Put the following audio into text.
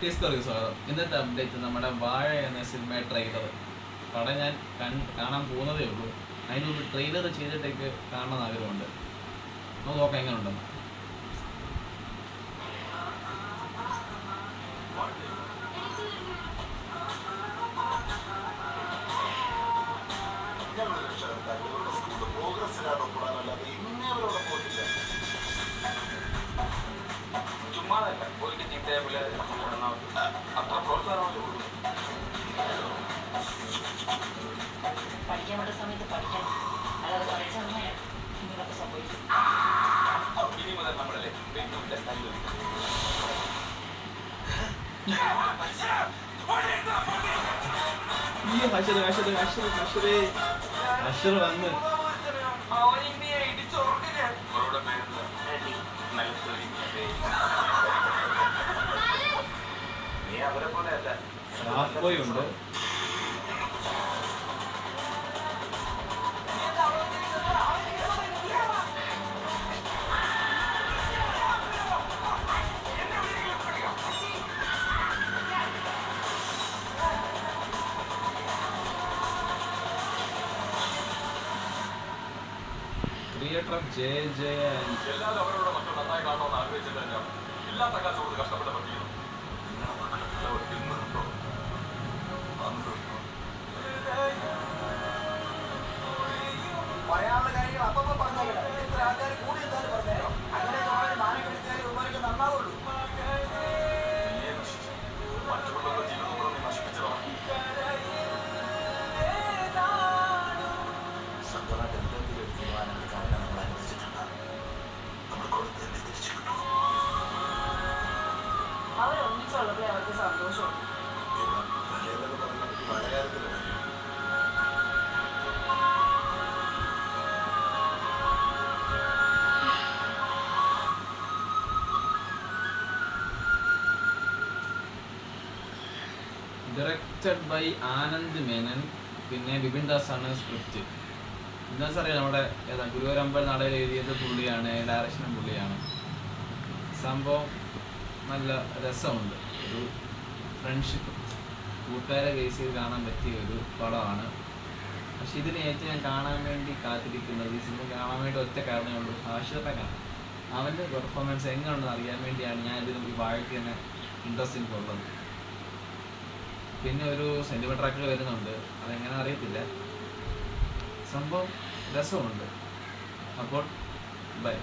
സ്വാഗതം. ഇന്നത്തെ അപ്ഡേറ്റ് നമ്മുടെ വാഴ എന്ന സിനിമ ട്രെയിലർ പടം ഞാൻ കാണാൻ പോകുന്നതേ ഉള്ളൂ. അതിന് മുമ്പ് ട്രെയിലർ ചെയ്തിട്ടേക്ക് കാണണമെന്ന് ആഗ്രഹമുണ്ട്. നമുക്ക് നോക്കാം എങ്ങനെ ഉണ്ടെന്ന്. ചുമ്മാതല്ല ഒരു ചീത്തയെ പിള്ളേർ അത്ര പ്രോത്സാഹനം പഠിക്കാൻ വേണ്ട സമയത്ത് പഠിക്കണം, അല്ലാതെ പഠിച്ചാൽ ഇങ്ങനെയൊക്കെ സംഭവിക്കും. ഇനി മുതൽ നമ്മളല്ലേ അശ്വർ വന്ന് നീ അവരെ പോലെ അല്ല. ഉണ്ട്. ക്രിയേറ്റർ ഓഫ് JJ എല്ലാവരും അവരോട് മറ്റു നന്നായി കാണണമെന്ന് ആഗ്രഹിച്ചില്ല. ഇല്ലാത്ത കാശ് കൊടുത്ത് കഷ്ടപ്പെട്ട് പഠിക്കണം. പറയാനുള്ള കാര്യങ്ങൾ അപ്പം പറഞ്ഞേക്കട്ടെ. ഇത്ര ആൾക്കാർ കൂടി എന്തായാലും പറഞ്ഞേരോ. അങ്ങനെയൊക്കെ വളരെ മാനം കെടുത്തിയാൽ ഇവർക്ക് നന്നാവുള്ളൂ. മറ്റുള്ളവരുടെ ജീവിതം കൂടെ നീ നശിപ്പിച്ചതാണ്. സ്വന്തമായിട്ട് എന്തെങ്കിലും ഒരു തീരുമാനം എടുക്കാനാണ് നമ്മൾ അനുവദിച്ചിട്ടുണ്ട്. നമ്മൾ കൊടുത്തതിന്റെ തിരിച്ചു കിട്ടും. അവരൊന്നിച്ചുള്ളപ്പോഴേ അവർക്ക് സന്തോഷമുണ്ട്. പല കാര്യത്തിലും ഡയറക്റ്റഡ് ബൈ ആനന്ദ് മേനൻ. പിന്നെ വിപിൻ ദാസ് ആണ് സ്ക്രിപ്റ്റ്. വിപിൻ ദാസ് അറിയാം, നമ്മുടെ ഗുരുവായൂരമ്പൽ നടയിൽ എഴുതിയത് പുള്ളിയാണ്, ഡയറക്ഷനും പുള്ളിയാണ്. സംഭവം നല്ല രസമുണ്ട്. ഒരു ഫ്രണ്ട്ഷിപ്പ് കൂട്ടുകാരെ ബേസ് ചെയ്ത് കാണാൻ പറ്റിയ ഒരു പടമാണ്. പക്ഷെ ഇതിന് ഏറ്റവും ഞാൻ കാണാൻ വേണ്ടി കാത്തിരിക്കുന്നത്, ഈ സിനിമ കാണാൻ വേണ്ടി ഒറ്റ കാരണമേ ഉള്ളൂ, ആശ്വത്തെ കാണാം. അവൻ്റെ പെർഫോമൻസ് എങ്ങനെയുണ്ടെന്ന് അറിയാൻ വേണ്ടിയാണ് ഞാൻ ഇതിന് ഈ വാഴയ്ക്ക് തന്നെ ഇൻട്രസ്റ്റ് എനിക്കുള്ളത്. പിന്നെ ഒരു സെൻറ്റിമീറ്റർ വരുന്നുണ്ട്, അതെങ്ങനെ അറിയത്തില്ല. സംഭവം രസമുണ്ട്. അപ്പോൾ ബൈ.